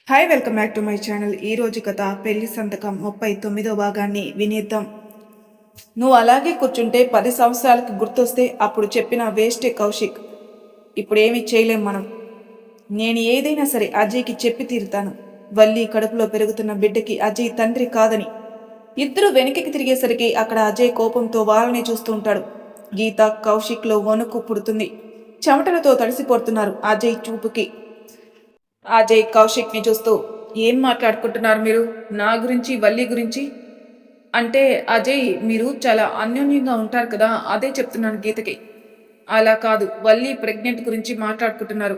Hi welcome back to my channel. ఈ రోజు కథ పెళ్లి సంతకం 39వ భాగాన్ని వినేద్దాం. నువ్వు అలాగే కూర్చుంటే 10 సంవత్సరాలకి గుర్తొస్తే అప్పుడు చెప్పిన వేస్టే కౌశిక్. ఇప్పుడేమీ చేయలేం మనం. నేను ఏదైనా సరే అజయ్కి చెప్పి తీరుతాను. వల్లి కడుపులో పెరుగుతున్న బిడ్డకి అజయ్ తండ్రి కాదని. ఇద్దరు వెనక్కి తిరిగేసరికి అక్కడ అజయ్ కోపంతో వాళ్ళని చూస్తూ ఉంటాడు. గీత కౌశిక్లో వణుకు పుడుతుంది. చెమటలతో తడిసిపోతున్నారు అజయ్ చూపుకి. అజయ్ కౌశిక్ని చూస్తూ, ఏం మాట్లాడుకుంటున్నారు మీరు నా గురించి వల్లి గురించి? అంటే అజయ్ మీరు చాలా అన్యోన్యంగా ఉంటారు కదా, అదే చెప్తున్నాను గీతకి. అలా కాదు, వల్లి ప్రెగ్నెంట్ గురించి మాట్లాడుకుంటున్నారు.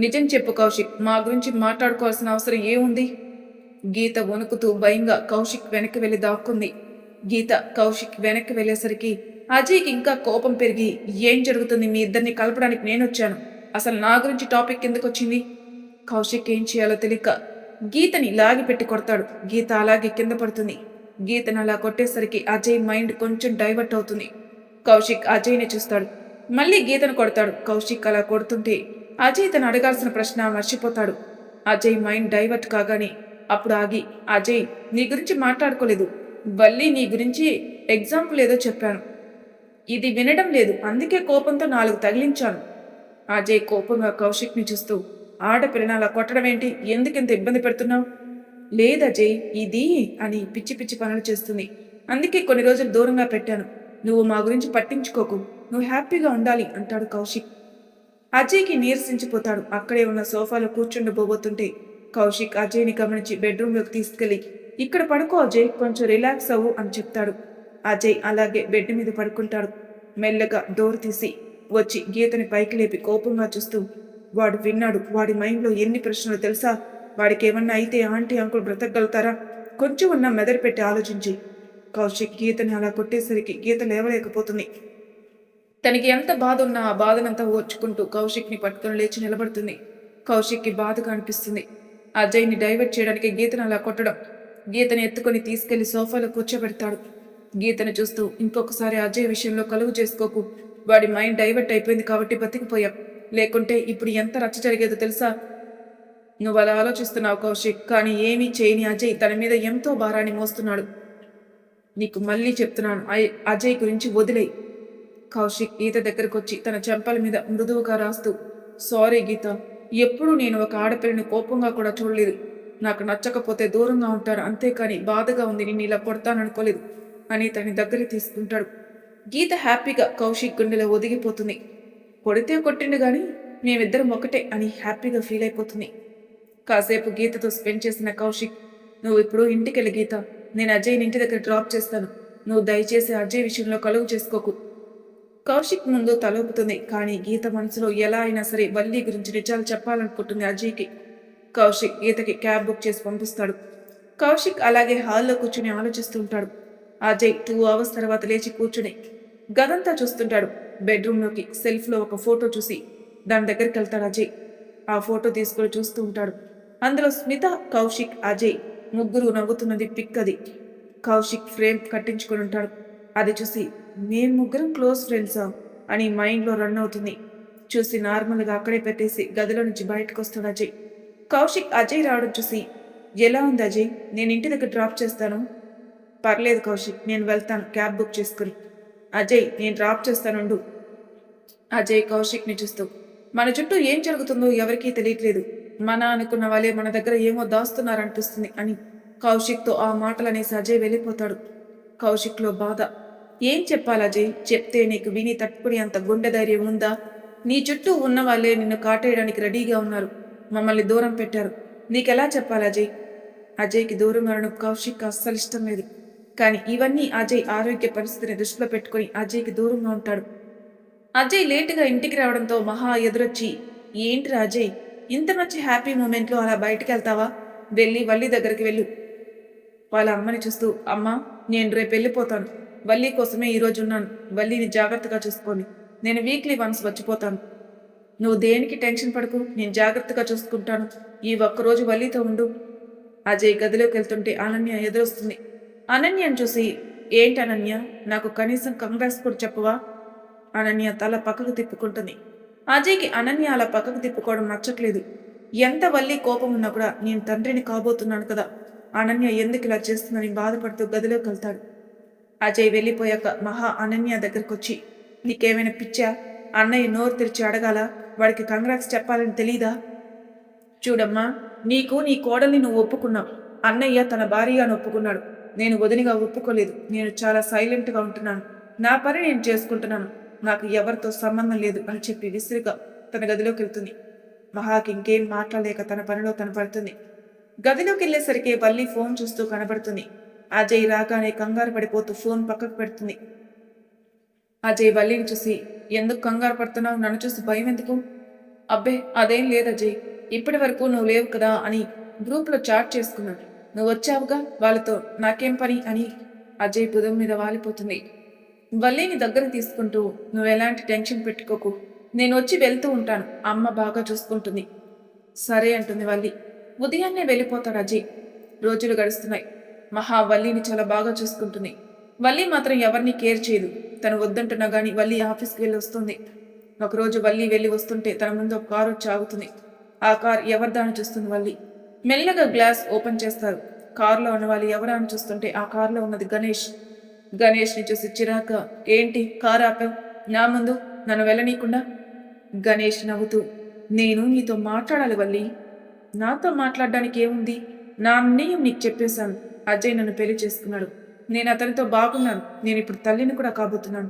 నిజం చెప్పు కౌశిక్, మా గురించి మాట్లాడుకోవాల్సిన అవసరం ఏముంది? గీత వణుకుతూ భయంగా కౌశిక్ వెనక్కి వెళ్ళి దాక్కుంది. గీత కౌశిక్ వెనక్కి వెళ్ళేసరికి అజయ్కి ఇంకా కోపం పెరిగి, ఏం జరుగుతుంది? మీ ఇద్దరిని కలపడానికి నేనొచ్చాను. అసలు నా గురించి టాపిక్ ఎందుకు వచ్చింది? కౌశిక్ ఏం చేయాలో తెలియక గీతని లాగిపెట్టి కొడతాడు. గీత అలాగే కింద పడుతుంది. గీతను అలా కొట్టేసరికి అజయ్ మైండ్ కొంచెం డైవర్ట్ అవుతుంది. కౌశిక్ అజయ్ని చూస్తాడు. మళ్ళీ గీతను కొడతాడు. కౌశిక్ అలా కొడుతుంటే అజయ్ తను అడగాల్సిన ప్రశ్న మర్చిపోతాడు. అజయ్ మైండ్ డైవర్ట్ కాగానే అప్పుడు ఆగి, అజయ్ నీ గురించి మాట్లాడుకోలేదు, వల్లి నీ గురించి ఎగ్జాంపుల్ ఏదో చెప్పాను, ఇది వినడం లేదు, అందుకే కోపంతో 4 తగిలించాను. అజయ్ కోపంగా కౌశిక్ని చూస్తూ, ఆడపిల్లని అలా కొట్టడం ఏంటి? ఎందుకింత ఇబ్బంది పెడుతున్నావు? లేదజయ్, ఇది అని పిచ్చి పిచ్చి పనులు చేస్తుంది, అందుకే కొన్ని రోజులు దూరంగా పెట్టాను. నువ్వు మా గురించి పట్టించుకోకు, నువ్వు హ్యాపీగా ఉండాలి అంటాడు కౌశిక్. అజయ్కి నీరసించిపోతాడు. అక్కడే ఉన్న సోఫాలో కూర్చుండబోబోతుంటే కౌశిక్ అజయ్ని గమనించి బెడ్రూమ్లోకి తీసుకెళ్లి, ఇక్కడ పడుకో అజయ్, కొంచెం రిలాక్స్ అవ్వు అని చెప్తాడు. అజయ్ అలాగే బెడ్ మీద పడుకుంటాడు. మెల్లగా డోర్ తీసి వచ్చి గీతని పైకి లేపి కోపంగా చూస్తూ, వాడు విన్నాడు, వాడి మైండ్లో ఎన్ని ప్రశ్నలు తెలుసా? వాడికి ఏమన్నా అయితే ఆంటీ అంకుల్ బ్రతకగలుగుతారా? కొంచెం ఉన్న మెదడు పెట్టి ఆలోచించి. కౌశిక్ గీతని అలా కొట్టేసరికి గీత లేవలేకపోతుంది. తనకి ఎంత బాధ ఉన్నా ఆ బాధనంతా ఓర్చుకుంటూ కౌశిక్ని పట్టుకుని లేచి నిలబడుతుంది. కౌశిక్కి బాధగా అనిపిస్తుంది. అజయ్ని డైవర్ట్ చేయడానికి గీతను అలా కొట్టడం. గీతని ఎత్తుకొని తీసుకెళ్లి సోఫాలో కూర్చోబెడతాడు. గీతను చూస్తూ, ఇంకొకసారి అజయ్ విషయంలో కలుగు చేసుకోకు, వాడి మైండ్ డైవర్ట్ అయిపోయింది కాబట్టి బతికిపోయాం, లేకుంటే ఇప్పుడు ఎంత రచ్చ జరిగేదో తెలుసా? నువ్వు అలా ఆలోచిస్తున్నావు కౌశిక్, కానీ ఏమీ చేయని అజయ్ తన మీద ఎంతో భారాన్ని మోస్తున్నాడు. నీకు మళ్ళీ చెప్తున్నాను, అజయ్ గురించి వదిలేయి. కౌశిక్ గీత దగ్గరకు వచ్చి తన చెంపల మీద మృదువుగా రాస్తూ, సారీ గీత, ఎప్పుడూ నేను ఒక ఆడపిల్లని కోపంగా కూడా చూడలేదు. నాకు నచ్చకపోతే దూరంగా ఉంటాను, అంతేకాని బాధగా ఉంది నిన్ను ఇలా కొడతాననుకోలేదు అని తన దగ్గర తీసుకుంటాడు. గీత హ్యాపీగా కౌశిక్ గుండెలో ఒదిగిపోతుంది. కొడితే కొట్టిండు గాని మేమిద్దరం ఒకటే అని హ్యాపీగా ఫీల్ అయిపోతుంది. కాసేపు గీతతో స్పెండ్ చేసిన కౌశిక్, నువ్వు ఇప్పుడు ఇంటికెళ్ళి గీత, నేను అజయ్ని ఇంటి దగ్గర డ్రాప్ చేస్తాను, నువ్వు దయచేసి అజయ్ విషయంలో కలుగు చేసుకోకు. కౌశిక్ ముందు తలూపుతుంది. కానీ గీత మనసులో ఎలా అయినా సరే వల్లి గురించి నిజాలు చెప్పాలనుకుంటుంది అజయ్కి. కౌశిక్ గీతకి క్యాబ్ బుక్ చేసి పంపిస్తాడు. కౌశిక్ అలాగే హాల్లో కూర్చుని ఆలోచిస్తుంటాడు. అజయ్ 2 అవర్స్ తర్వాత లేచి కూర్చుని గదంతా చూస్తుంటాడు. బెడ్రూమ్లోకి సెల్ఫ్లో ఒక ఫోటో చూసి దాని దగ్గరికి వెళ్తాడు అజయ్. ఆ ఫోటో తీసుకొని చూస్తూ ఉంటాడు. అందులో స్మిత, కౌశిక్, అజయ్ ముగ్గురు నవ్వుతున్నది పిక్ అది. కౌశిక్ ఫ్రేమ్ కట్టించుకొని ఉంటాడు. అది చూసి, మేము ముగ్గురం క్లోజ్ ఫ్రెండ్సా అని మైండ్లో రన్ అవుతుంది. చూసి నార్మల్గా అక్కడే పెట్టేసి గదిలో నుంచి బయటకు వస్తాడు అజయ్. కౌశిక్ అజయ్ రావడం చూసి, ఎలా ఉంది అజయ్, నేను ఇంటి దగ్గర డ్రాప్ చేస్తాను. పర్లేదు కౌశిక్, నేను వెళ్తాను క్యాబ్ బుక్ చేసుకుని. అజయ్, నేను డ్రాప్ చేస్తానుండు. అజయ్ కౌశిక్ని చూస్తూ, మన చుట్టూ ఏం జరుగుతుందో ఎవరికీ తెలియట్లేదు, మన అనుకున్న వాళ్ళే మన దగ్గర ఏమో దాస్తున్నారనిపిస్తుంది అని కౌశిక్తో ఆ మాటలనేసి అజయ్ వెళ్ళిపోతాడు. కౌశిక్లో బాధ. ఏం చెప్పాలి అజయ్, చెప్తే నీకు విని తట్టుకుని అంత గుండె ధైర్యం ఉందా? నీ చుట్టూ ఉన్న వాళ్ళే నిన్ను కాటేయడానికి రెడీగా ఉన్నారు, మమ్మల్ని దూరం పెట్టారు, నీకెలా చెప్పాలి అజయ్? అజయ్కి దూరంగా ఉండడం కౌశిక్ అస్సలు ఇష్టం లేదు. కానీ ఇవన్నీ అజయ్ ఆరోగ్య పరిస్థితిని దృష్టిలో పెట్టుకుని అజయ్కి దూరంగా ఉంటాడు. అజయ్ లేటుగా ఇంటికి రావడంతో మహా ఎదురొచ్చి, ఏంటి అజయ్, ఇంత మంచి హ్యాపీ మూమెంట్లో అలా బయటికి వెళ్తావా? వెళ్ళి వల్లి దగ్గరికి వెళ్ళు. వాళ్ళ అమ్మని చూస్తూ, అమ్మా, నేను రేపు వెళ్ళిపోతాను, వల్లి కోసమే ఈరోజు ఉన్నాను, వల్లిని జాగ్రత్తగా చూసుకోండి, నేను వీక్లీ వన్స్ వచ్చిపోతాను, నువ్వు దేనికి టెన్షన్ పడకు, నేను జాగ్రత్తగా చూసుకుంటాను, ఈ ఒక్కరోజు వల్లితో ఉండు. అజయ్ గదిలోకి వెళ్తుంటే అనన్య ఎదురొస్తుంది. అనన్యను చూసి, ఏంటి అనన్య, నాకు కనీసం కంగ్రాట్స్ కూడా చెప్పవా? అనన్య తల పక్కకు తిప్పుకుంటుంది. అజయ్కి అనన్య అలా పక్కకు తిప్పుకోవడం నచ్చట్లేదు. ఎంత వల్లి కోపం ఉన్నా కూడా నేను తండ్రిని కాబోతున్నాను కదా, అనన్య ఎందుకు ఇలా చేస్తుందని బాధపడుతూ గదిలోకి వెళ్తాడు. అజయ్ వెళ్ళిపోయాక మహా అనన్య దగ్గరకొచ్చి, నీకేమైనా పిచ్చా? అన్నయ్య నోరు తెరిచి అడగాల, వాడికి కంగ్రాట్స్ చెప్పాలని తెలీదా? చూడమ్మా, నీకు నీ కోడల్ని నువ్వు ఒప్పుకున్నావు, అన్నయ్య తన భార్యగా ఒప్పుకున్నాడు. నేను వదినిగా ఒప్పుకోలేదు. నేను చాలా సైలెంట్గా ఉంటున్నాను. నా పని నేను చేసుకుంటున్నాను. నాకు ఎవరితో సంబంధం లేదు అని చెప్పి విసిరిగా తన గదిలోకి వెళ్తుంది. మహాకి ఇంకేం మాట్లాడలేక తన పనిలో తను పడుతుంది. గదిలోకి వెళ్ళేసరికి వల్లి ఫోన్ చూస్తూ కనబడుతుంది. అజయ్ రాగానే కంగారు పడిపోతూ ఫోన్ పక్కకు పెడుతుంది. అజయ్ వల్లిని చూసి, ఎందుకు కంగారు పడుతున్నావు? నన్ను చూసి భయం ఎందుకు? అబ్బే అదేం లేదు అజయ్, ఇప్పటి వరకు నువ్వు లేవు కదా అని గ్రూప్లో చాట్ చేసుకున్నాను. నువ్వు వచ్చావుగా, వాళ్ళతో నాకేం పని అని అజయ్ బుధం మీద వాలిపోతుంది. వల్లిని దగ్గర తీసుకుంటూ, నువ్వు ఎలాంటి టెన్షన్ పెట్టుకోకు, నేను వచ్చి వెళ్తూ ఉంటాను, అమ్మ బాగా చూసుకుంటుంది. సరే అంటుంది వల్లి. ఉదయాన్నే వెళ్ళిపోతాడు అజయ్. రోజులు గడుస్తున్నాయి. మహా వల్లిని చాలా బాగా చూసుకుంటుంది. వల్లి మాత్రం ఎవరిని కేర్ చేయదు. తను వద్దంటున్నా గానీ వల్లి ఆఫీస్కి వెళ్ళి వస్తుంది. ఒకరోజు వల్లి వెళ్ళి వస్తుంటే తన ముందు ఒక కారు వచ్చి ఆగుతుంది. ఆ కార్ ఎవరిదాన్ని చూస్తుంది వల్లి. మెల్లగా గ్లాస్ ఓపెన్ చేస్తారు. కారులో ఉన్న వాళ్ళు ఎవరా అని చూస్తుంటే ఆ కారులో ఉన్నది గణేష్. గణేష్ని చూసి చిరాక, ఏంటి కారు ఆపావు నా ముందు, నన్ను వెళ్ళనీయకుండా? గణేష్ నవ్వుతూ, నేను నీతో మాట్లాడాలి వల్లి. నాతో మాట్లాడడానికి ఏముంది? నా అన్నయ్యం నీకు చెప్పేశాను. అజయ్ నన్ను పెళ్లి చేసుకున్నాడు. నేను అతనితో బాగున్నాను. నేను ఇప్పుడు తల్లిని కూడా కాబోతున్నాను.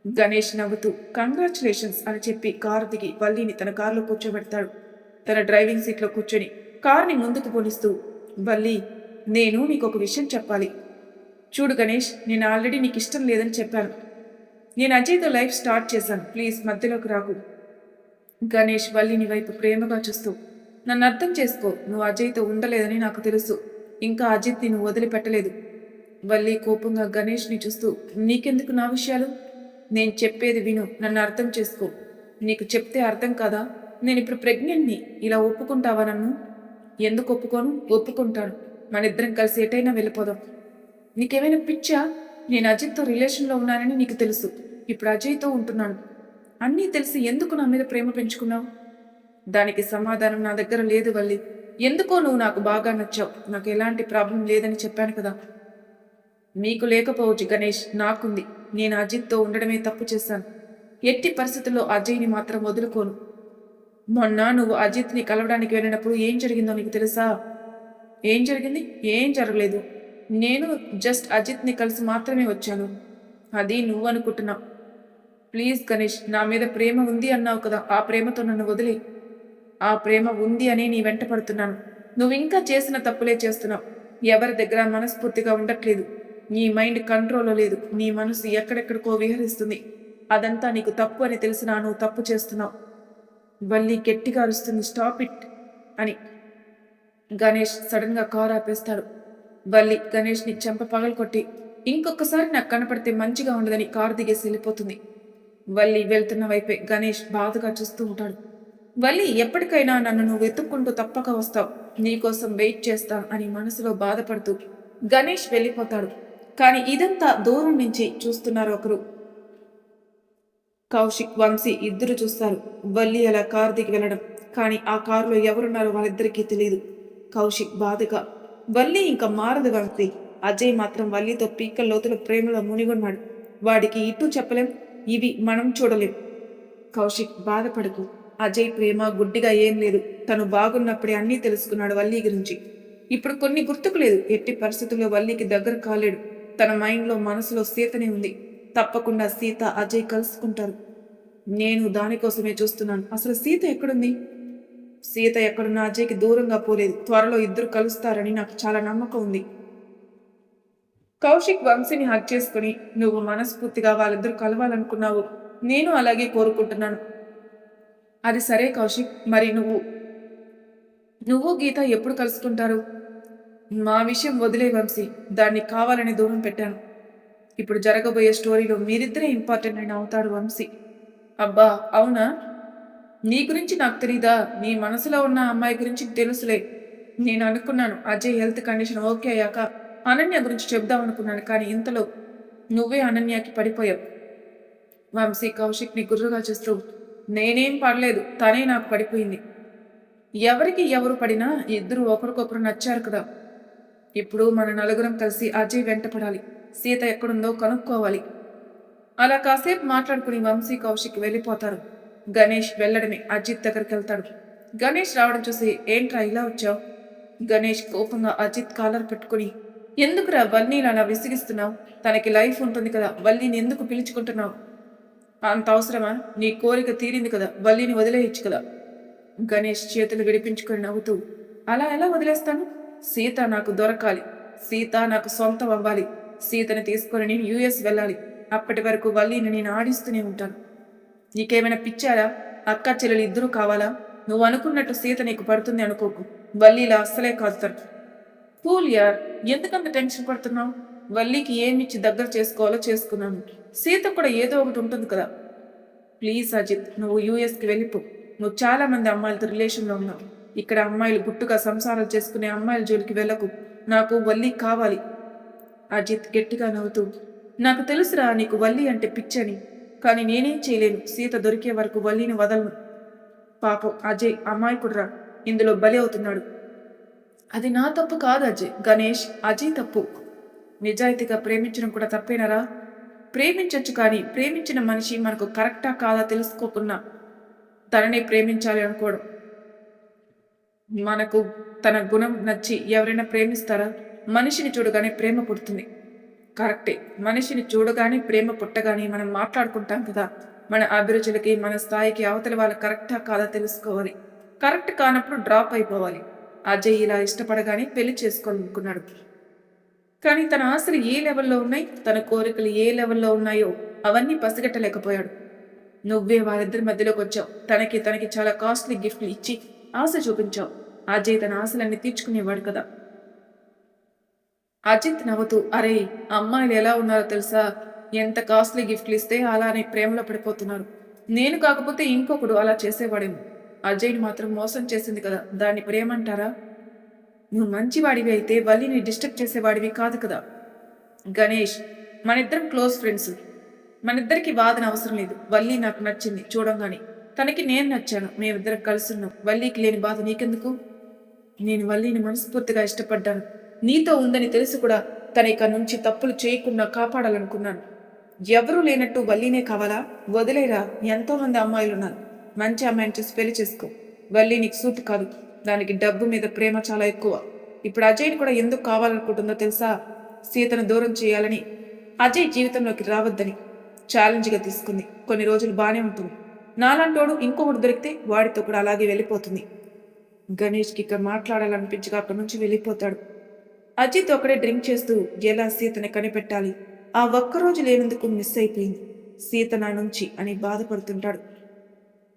గణేష్ నవ్వుతూ కంగ్రాచులేషన్స్ అని చెప్పి కారు దిగి వల్లిని తన కారులో కూర్చోబెడతాడు. తన డ్రైవింగ్ సీట్లో కూర్చొని కార్ని ముందుకు పోనిస్తూ, వల్లి, నేను నీకు ఒక విషయం చెప్పాలి. చూడు గణేష్, నేను ఆల్రెడీ నీకు ఇష్టం లేదని చెప్పాను. నేను అజయ్తో లైఫ్ స్టార్ట్ చేశాను. ప్లీజ్ మధ్యలోకి రాకు. గణేష్ వల్లిని వైపు ప్రేమగా చూస్తూ, నన్ను అర్థం చేసుకో, నువ్వు అజయ్తో ఉండలేదని నాకు తెలుసు. ఇంకా అజిత్ని నువ్వు వదిలిపెట్టలేదు. వల్లి కోపంగా గణేష్ని చూస్తూ, నీకెందుకు నా విషయాలు? నేను చెప్పేది విను, నన్ను అర్థం చేసుకో. నీకు చెప్తే అర్థం కాదా? నేను ఇప్పుడు ప్రెగ్నెంట్ని. ఇలా ఒప్పుకుంటావా నన్ను? ఎందుకు ఒప్పుకోను? ఒప్పుకుంటాను. మనిద్దరం కలిసి ఎటైనా వెళ్ళిపోదాం. నీకేమైనా పిచ్చా? నేను అజిత్తో రిలేషన్లో ఉన్నానని నీకు తెలుసు. ఇప్పుడు అజయ్తో ఉంటున్నాను. అన్నీ తెలిసి ఎందుకు నా మీద ప్రేమ పెంచుకున్నావు? దానికి సమాధానం నా దగ్గర లేదు వల్లి. ఎందుకో నువ్వు నాకు బాగా నచ్చావు. నాకు ఎలాంటి ప్రాబ్లం లేదని చెప్పాను కదా. మీకు లేకపోవచ్చు గణేష్, నాకుంది. నేను అజిత్తో ఉండడమే తప్పు చేశాను. ఎట్టి పరిస్థితుల్లో అజయ్ని మాత్రం వదులుకోను. మొన్న నువ్వు అజిత్ని కలవడానికి వెళ్ళినప్పుడు ఏం జరిగిందో నీకు తెలుసా? ఏం జరిగింది? ఏం జరగలేదు. నేను జస్ట్ అజిత్ని కలిసి మాత్రమే వచ్చాను. అది నువ్వు అనుకుంటున్నావు. ప్లీజ్ గణేష్, నా మీద ప్రేమ ఉంది అన్నావు కదా, ఆ ప్రేమతో నన్ను వదిలి. ఆ ప్రేమ ఉంది అని నీ వెంట పడుతున్నాను. నువ్వు ఇంకా చేసిన తప్పులే చేస్తున్నావు. ఎవరి దగ్గర మనస్ఫూర్తిగా ఉండట్లేదు. నీ మైండ్ కంట్రోల్లో లేదు. నీ మనసు ఎక్కడెక్కడికో విహరిస్తుంది. అదంతా నీకు తప్పు అని తెలిసినా నువ్వు తప్పు చేస్తున్నావు. వల్లి గట్టిగా అరుస్తుంది, స్టాప్ ఇట్ అని. గణేష్ సడన్గా కారు ఆపేస్తాడు. వల్లి గణేష్ని చెంప పగలకొట్టి, ఇంకొకసారి నాకు కనపడితే మంచిగా ఉండదని కారు దిగేసి వెళ్ళిపోతుంది. వల్లి వెళ్తున్న వైపే గణేష్ బాధగా చూస్తూ ఉంటాడు. వల్లి, ఎప్పటికైనా నన్ను నువ్వు వెతుక్కుంటూ తప్పక వస్తావు. నీకోసం వెయిట్ చేస్తాను అని మనసులో బాధపడుతూ గణేష్ వెళ్ళిపోతాడు. కానీ ఇదంతా దూరం నుంచి చూస్తున్నారు ఒకరు. కౌశిక్, వంశీ ఇద్దరు చూస్తారు వల్లి అలా కారు దిగి వెళ్ళడం. కానీ ఆ కారులో ఎవరున్నారో వాళ్ళిద్దరికీ తెలియదు. కౌశిక్ బాధగా, వల్లి ఇంకా మారదు వంశీ. అజయ్ మాత్రం వల్లితో పీకల లోతుల ప్రేమలో మునిగొన్నాడు. వాడికి ఇటు చెప్పలేం, ఇవి మనం చూడలేం. కౌశిక్, బాధపడకు. అజయ్ ప్రేమ గుడ్డిగా ఏం లేదు. తను బాగున్నప్పుడే అన్నీ తెలుసుకున్నాడు వల్లి గురించి. ఇప్పుడు కొన్ని గుర్తుకు లేదు. ఎట్టి పరిస్థితుల్లో వల్లికి దగ్గర కాలేడు. తన మైండ్లో మనసులో సీతనే ఉంది. తప్పకుండా సీత అజయ్ కలుసుకుంటారు. నేను దానికోసమే చూస్తున్నాను. అసలు సీత ఎక్కడుంది? సీత ఎక్కడున్నా అజయ్కి దూరంగా పోలేదు. త్వరలో ఇద్దరు కలుస్తారని నాకు చాలా నమ్మకం ఉంది. కౌశిక్ వంశీని హక్ చేసుకుని, నువ్వు మనస్ఫూర్తిగా వాళ్ళిద్దరు కలవాలనుకున్నావు. నేను అలాగే కోరుకుంటున్నాను. అది సరే కౌశిక్, మరి నువ్వు గీత ఎప్పుడు కలుసుకుంటారు? మా విషయం వదిలే వంశీ, దాన్ని కావాలని దూరం పెట్టాను. ఇప్పుడు జరగబోయే స్టోరీలో మీరిద్దరే ఇంపార్టెంట్ అయిన అవుతాడు వంశీ. అబ్బా అవునా? నీ గురించి నాకు తెలీదా? నీ మనసులో ఉన్న అమ్మాయి గురించి తెలుసులే. నేను అనుకున్నాను అజయ్ హెల్త్ కండిషన్ ఓకే అయ్యాక అనన్య గురించి చెప్దామనుకున్నాను. కానీ ఇంతలో నువ్వే అనన్యకి పడిపోయావు. వంశీ కౌశిక్ని గుర్రుగా చూస్తూ, నేనేం పడలేదు, తనే నాకు పడిపోయింది. ఎవరికి ఎవరు పడినా ఇద్దరు ఒకరికొకరు నచ్చారు కదా. ఇప్పుడు మన నలుగురం కలిసి అజయ్ వెంట పడాలి. సీత ఎక్కడుందో కనుక్కోవాలి. అలా కాసేపు మాట్లాడుకుని వంశీ కౌశిక్ వెళ్ళిపోతారు. గణేష్ వెళ్ళడమే అజిత్ దగ్గరికి వెళ్తాడు. గణేష్ రావడం చూసి ఏంట్రా ఇలా వచ్చావు? గణేష్ కోపంగా అజిత్ కాలర్ పెట్టుకుని ఎందుకురా వల్లీని అలా విసిగిస్తున్నావు? తనకి లైఫ్ ఉంటుంది కదా, వల్లీని ఎందుకు పిలుచుకుంటున్నావు? అంత అవసరమా? నీ కోరిక తీరింది కదా, వల్లీని వదిలేయచ్చు కదా. గణేష్ చేతులు విడిపించుకొని నవ్వుతూ అలా ఎలా వదిలేస్తాను? సీత నాకు దొరకాలి. సీత నాకు సొంతం అవ్వాలి. సీతని తీసుకొని నేను యుఎస్ వెళ్ళాలి. అప్పటి వరకు వల్లీని నేను ఆడిస్తూనే ఉంటాను. నీకేమైనా పిచ్చారా? అక్క చెల్లెలు ఇద్దరూ కావాలా? నువ్వు అనుకున్నట్టు సీత నీకు పడుతుంది అనుకోకు. వల్లీలా అస్సలే కాదుతారు. కూల్ యార్, ఎందుకంత టెన్షన్ పడుతున్నావు? వల్లీకి ఏమిచ్చి దగ్గర చేసుకోవాలో చేసుకున్నాను. సీత కూడా ఏదో ఒకటి ఉంటుంది కదా. ప్లీజ్ అజిత్, నువ్వు యూఎస్కి వెళ్ళిపో. నువ్వు చాలా మంది అమ్మాయిలతో రిలేషన్లో ఉన్నావు. ఇక్కడ అమ్మాయిలు గుట్టుగా సంసారాలు చేసుకునే అమ్మాయిల జోలికి వెళ్ళకు. నాకు వల్లి కావాలి. అజిత్ గట్టిగా నవ్వుతూ నాకు తెలుసురా నీకు వల్లి అంటే పిచ్చని, కానీ నేనేం చేయలేను. సీత దొరికే వరకు వల్లిని వదలను. పాపం అజయ్ అమాయకుడురా, ఇందులో బలి అవుతున్నాడు. అది నా తప్పు కాదు అజయ్. గణేష్, అజయ్ తప్పు. నిజాయితీగా ప్రేమించడం కూడా తప్పేనరా? ప్రేమించొచ్చు, కానీ ప్రేమించిన మనిషి మనకు కరెక్టా కాదా తెలుసుకోకున్నా తనని ప్రేమించాలి అనుకోవడం. మనకు తన గుణం నచ్చి ఎవరైనా ప్రేమిస్తారా? మనిషిని చూడగానే ప్రేమ పుడుతుంది. కరెక్టే, మనిషిని చూడగానే ప్రేమ పుట్టగానే మనం మాట్లాడుకుంటాం కదా. మన అభిరుచులకి మన స్థాయికి అవతల వాళ్ళు కరెక్టా కాదా తెలుసుకోవాలి. కరెక్ట్ కానప్పుడు డ్రాప్ అయిపోవాలి. అజయ్ ఇలా ఇష్టపడగానే పెళ్లి చేసుకోవాలనుకున్నాడు. కానీ తన ఆశలు ఏ లెవెల్లో ఉన్నాయి, తన కోరికలు ఏ లెవెల్లో ఉన్నాయో అవన్నీ పసిగట్టలేకపోయాడు. నువ్వే వారిద్దరి మధ్యలోకి వచ్చావు. తనకి చాలా కాస్ట్లీ గిఫ్ట్లు ఇచ్చి ఆశ చూపించావు. అజయ్ తన ఆశలన్నీ తీర్చుకునేవాడు కదా. అజిత్ నవ్వుతూ అరే, అమ్మాయిలు ఎలా ఉన్నారో తెలుసా? ఎంత కాస్ట్లీ గిఫ్ట్లు ఇస్తే అలానే ప్రేమలో పడిపోతున్నారు. నేను కాకపోతే ఇంకొకడు అలా చేసేవాడేమో. అజయ్ని మాత్రం మోసం చేసింది కదా, దాన్ని ప్రేమంటారా? నువ్వు మంచివాడివి అయితే వల్లిని డిస్టర్బ్ చేసేవాడివి కాదు కదా. గణేష్, మనిద్దరం క్లోజ్ ఫ్రెండ్స్. మనిద్దరికి వాదన అవసరం లేదు. వల్లి నాకు నచ్చింది చూడంగానే. తనకి నేను నచ్చాను. మేమిద్దరం కలుసున్నాం. వల్లికి లేని బాధ నీకెందుకు? నేను వల్లిని మనస్ఫూర్తిగా ఇష్టపడ్డాను. నీతో ఉందని తెలిసి కూడా తన ఇక నుంచి తప్పులు చేయకుండా కాపాడాలనుకున్నాను. ఎవరూ లేనట్టు వల్లీనే కావాలా? వదిలేరా, ఎంతోమంది అమ్మాయిలున్నారు. మంచి అమ్మాయిని చూసి పెళ్లి చేసుకో. వల్లి నీకు సూట్ కాదు. దానికి డబ్బు మీద ప్రేమ చాలా ఎక్కువ. ఇప్పుడు అజయ్ని కూడా ఎందుకు కావాలనుకుంటుందో తెలుసా? సీతను దూరం చేయాలని, అజయ్ జీవితంలోకి రావద్దని ఛాలెంజ్గా తీసుకుంది. కొన్ని రోజులు బాగానే ఉంటుంది. నాలాంటోడు ఇంకొకటి దొరికితే వాడితో కూడా అలాగే వెళ్ళిపోతుంది. గణేష్కి ఇక్కడ మాట్లాడాలనిపించగా అక్కడి నుంచి వెళ్ళిపోతాడు. అజిత్ ఒకడే డ్రింక్ చేస్తూ ఎలా సీతని కనిపెట్టాలి, ఆ ఒక్కరోజు లేనందుకు మిస్ అయిపోయింది సీత నా నుంచి అని బాధపడుతుంటాడు.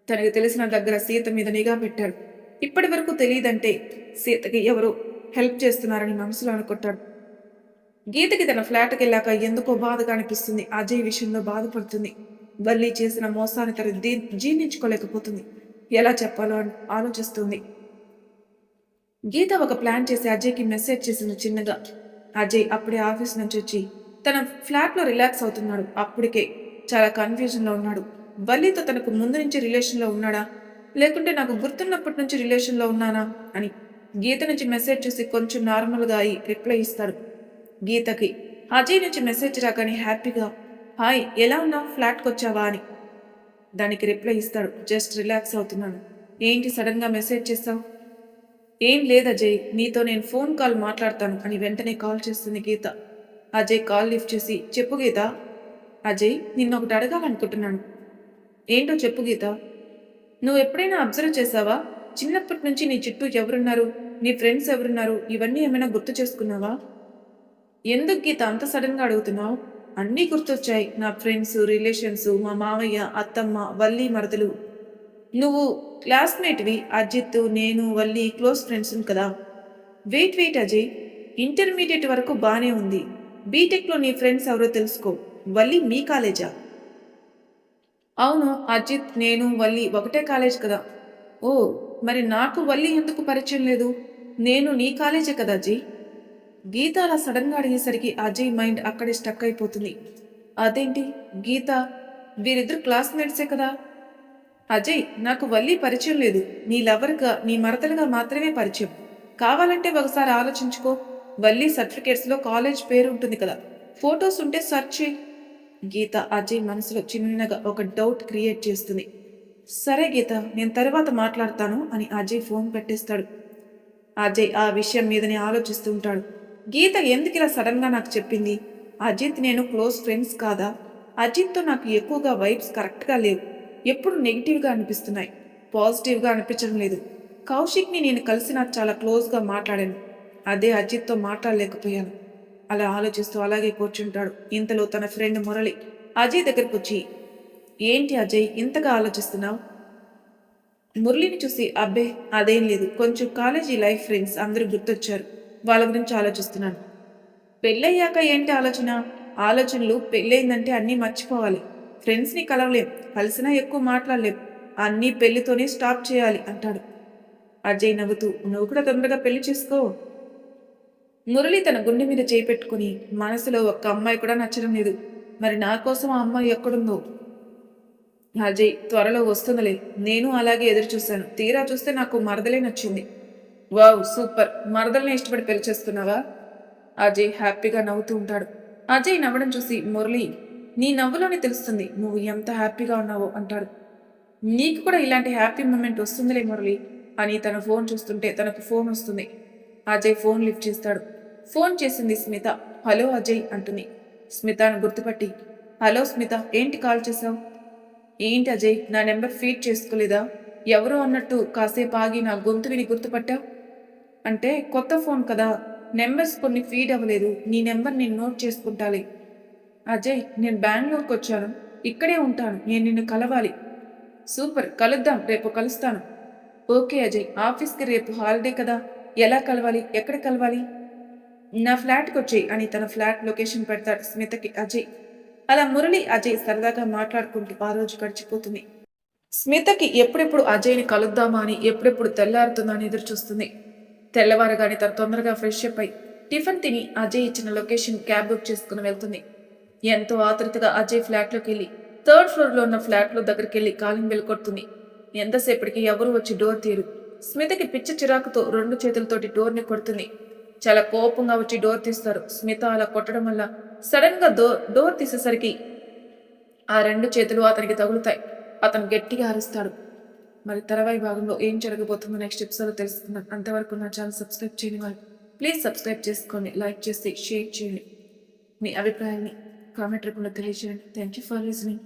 తనకు తెలిసిన దగ్గర సీత మీద నిఘా పెట్టాడు. ఇప్పటి వరకు తెలియదంటే సీతకి ఎవరో హెల్ప్ చేస్తున్నారని మనసులో అనుకుంటాడు. గీతకి తన ఫ్లాట్కి వెళ్ళాక ఎందుకో బాధగా అనిపిస్తుంది. అజయ్ విషయంలో బాధపడుతుంది. వల్లి చేసిన మోసాన్ని తను జీర్ణించుకోలేకపోతుంది. ఎలా చెప్పాలో అని ఆలోచిస్తుంది. గీత ఒక ప్లాన్ చేసి అజయ్కి మెసేజ్ చేసింది చిన్నగా. అజయ్ అప్పుడే ఆఫీస్ నుంచి వచ్చి తన ఫ్లాట్లో రిలాక్స్ అవుతున్నాడు. అప్పటికే చాలా కన్ఫ్యూజన్లో ఉన్నాడు. వల్లితో తనకు ముందు నుంచి రిలేషన్లో ఉన్నాడా, లేకుంటే నాకు గుర్తున్నప్పటి నుంచి రిలేషన్లో ఉన్నానా అని గీత నుంచి మెసేజ్ చూసి కొంచెం నార్మల్గా అయి రిప్లై ఇస్తాడు. గీతకి అజయ్ నుంచి మెసేజ్ రాగానే హ్యాపీగా హాయ్ ఎలా ఉన్నావు, ఫ్లాట్కి వచ్చావా అని. దానికి రిప్లై ఇస్తాడు జస్ట్ రిలాక్స్ అవుతున్నాను. ఏంటి సడన్గా మెసేజ్ చేస్తావు? ఏం లేదు అజయ్, నీతో నేను ఫోన్ కాల్ మాట్లాడతాను అని వెంటనే కాల్ చేస్తుంది గీత. అజయ్ కాల్ లిఫ్ట్ చేసి చెప్పు గీత. అజయ్, నిన్నొకటి అడగాలనుకుంటున్నాను. ఏంటో చెప్పు గీత. నువ్వు ఎప్పుడైనా అబ్జర్వ్ చేసావా? చిన్నప్పటి నుంచి నీ చుట్టూ ఎవరున్నారు, నీ ఫ్రెండ్స్ ఎవరున్నారు, ఇవన్నీ ఏమైనా గుర్తు చేసుకున్నావా? ఎందుకు గీత అంత సడన్గా అడుగుతున్నావు? అన్నీ గుర్తొచ్చాయి. నా ఫ్రెండ్స్, రిలేషన్స్, మా మావయ్య, అత్తమ్మ, వల్లి మరదలు. నువ్వు క్లాస్మేట్వి. అజిత్, నేను, వల్లి క్లోజ్ ఫ్రెండ్స్ కదా. వెయిట్ అజయ్, ఇంటర్మీడియట్ వరకు బాగానే ఉంది. బీటెక్లో నీ ఫ్రెండ్స్ ఎవరో తెలుసుకో. వల్లి మీ కాలేజా? అవును, అజిత్, నేను, వల్లి ఒకటే కాలేజ్ కదా. ఓ, మరి నాకు వల్లి ఎందుకు పరిచయం లేదు? నేను నీ కాలేజే కదా అజయ్. గీత అలా సడన్గా అడిగేసరికి అజయ్ మైండ్ అక్కడే స్టక్ అయిపోతుంది. అదేంటి గీత, వీరిద్దరు క్లాస్మేట్సే కదా. అజయ్, నాకు వల్లి పరిచయం లేదు. నీ లవర్గా, నీ మరదలుగా మాత్రమే పరిచయం. కావాలంటే ఒకసారి ఆలోచించుకో. వల్లి సర్టిఫికేట్స్లో కాలేజ్ పేరు ఉంటుంది కదా, ఫొటోస్ ఉంటే సెర్చ్ చేయి. గీత అజయ్ మనసులో చిన్నగా ఒక డౌట్ క్రియేట్ చేస్తుంది. సరే గీత, నేను తర్వాత మాట్లాడతాను అని అజయ్ ఫోన్ పెట్టేస్తాడు. అజయ్ ఆ విషయం మీదనే ఆలోచిస్తూ ఉంటాడు. గీత ఎందుకు ఇలా సడన్గా నాకు చెప్పింది? అజిత్ నేను క్లోజ్ ఫ్రెండ్స్ కాదా? అజిత్తో నాకు ఎక్కువగా వైబ్స్ కరెక్ట్గా లేవు. ఎప్పుడు నెగిటివ్గా అనిపిస్తున్నాయి, పాజిటివ్గా అనిపించడం లేదు. కౌశిక్ని నేను కలిసి నాకు చాలా క్లోజ్గా మాట్లాడాను. అదే అజిత్తో మాట్లాడలేకపోయాను. అలా ఆలోచిస్తూ అలాగే కూర్చుంటాడు. ఇంతలో తన ఫ్రెండ్ మురళి అజయ్ దగ్గరకు వచ్చి, ఏంటి అజయ్ ఇంతగా ఆలోచిస్తున్నావు? మురళిని చూసి, అబ్బే అదేం లేదు, కొంచెం కాలేజీ లైఫ్ ఫ్రెండ్స్ అందరూ గుర్తొచ్చారు, వాళ్ళ గురించి ఆలోచిస్తున్నాను. పెళ్ళయ్యాక ఏంటి ఆలోచన? ఆలోచనలు పెళ్ళయిందంటే అన్నీ మర్చిపోవాలి. ఫ్రెండ్స్ని కలవలేం, కలిసినా ఎక్కువ మాట్లాడలేం, అన్నీ పెళ్లితోనే స్టాప్ చేయాలి అంటాడు. అజయ్ నవ్వుతూ, నువ్వు కూడా తొందరగా పెళ్లి చేసుకో. మురళి తన గుండె మీద చేయి పెట్టుకుని, మనసులో ఒక్క అమ్మాయి కూడా నచ్చడం లేదు, మరి నా కోసం ఆ అమ్మాయి ఎక్కడుందో? అజయ్, త్వరలో వస్తుందిలే. నేను అలాగే ఎదురు చూశాను. తీరా చూస్తే నాకు మరదలే నచ్చింది. వావ్ సూపర్, మరదల్ని ఇష్టపడి పెళ్లి చేస్తున్నావా? అజయ్ హ్యాపీగా నవ్వుతూ ఉంటాడు. అజయ్ నవ్వడం చూసి మురళి, నీ నవ్వులోనే తెలుస్తుంది నువ్వు ఎంత హ్యాపీగా ఉన్నావో అంటాడు. నీకు కూడా ఇలాంటి హ్యాపీ మూమెంట్ వస్తుందిలే మురళి అని తన ఫోన్ చూస్తుంటే తనకు ఫోన్ వస్తుంది. అజయ్ ఫోన్ లిఫ్ట్ చేస్తాడు. ఫోన్ చేసింది స్మిత. హలో అజయ్ అంటుంది. స్మితను గుర్తుపట్టి, హలో స్మిత, ఏంటి కాల్ చేశావు? ఏంటి అజయ్, నా నెంబర్ ఫీడ్ చేసుకోలేదా? ఎవరో అన్నట్టు కాసేపు ఆగి నా గొంతు విని గుర్తుపట్టా? అంటే కొత్త ఫోన్ కదా, నెంబర్స్ కొన్ని ఫీడ్ అవ్వలేదు. నీ నెంబర్ నేను నోట్ చేసుకుంటాలి. అజయ్, నేను బెంగళూరుకు వచ్చాను, ఇక్కడే ఉంటాను, నేను నిన్ను కలవాలి. సూపర్, కలుద్దాం, రేపు కలుస్తాను. ఓకే అజయ్, ఆఫీస్కి రేపు హాలిడే కదా, ఎలా కలవాలి, ఎక్కడ కలవాలి? నా ఫ్లాట్కి వచ్చేయి అని తన ఫ్లాట్ లొకేషన్ పెడతాడు స్మితకి అజయ్. అలా మురళి అజయ్ సరదాగా మాట్లాడుకుంటూ ఆ రోజు గడిచిపోతుంది. స్మితకి ఎప్పుడెప్పుడు అజయ్ని కలుద్దామా అని, ఎప్పుడెప్పుడు తెల్లారుతుందా అని ఎదురు చూస్తుంది. తెల్లవారగానే తను తొందరగా ఫ్రెష్ అప్ అయి టిఫిన్ తిని అజయ్ ఇచ్చిన లొకేషన్ క్యాబ్ బుక్ చేసుకుని వెళ్తుంది. ఎంతో ఆతృతగా అజయ్ ఫ్లాట్లోకి వెళ్ళి థర్డ్ ఫ్లోర్లో ఉన్న ఫ్లాట్లో దగ్గరికి వెళ్ళి కాలింగ్ బెల్ కొడుతుంది. ఎంతసేపటికి ఎవరు వచ్చి డోర్ తీయరు. స్మితకి పిచ్చి చిరాకుతో రెండు చేతులతోటి డోర్ని కొడుతుంది. చాలా కోపంగా వచ్చి డోర్ తీస్తారు. స్మిత అలా కొట్టడం వల్ల సడన్ గా డోర్ తీసేసరికి ఆ రెండు చేతులు అతనికి తగులుతాయి. అతను గట్టిగా అరుస్తాడు. మరి తర్వాయి భాగంలో ఏం జరగబోతుందో నెక్స్ట్ ఎపిసోడ్లో తెలుసుకుందాం. అంతవరకు నా ఛానల్ సబ్స్క్రైబ్ చేయని వాళ్ళు ప్లీజ్ సబ్స్క్రైబ్ చేసుకోండి, లైక్ చేసి షేర్ చేయండి. మీ అభిప్రాయాన్ని కామెంట్ రూపంలో తెలియజేయండి. Thank you for listening.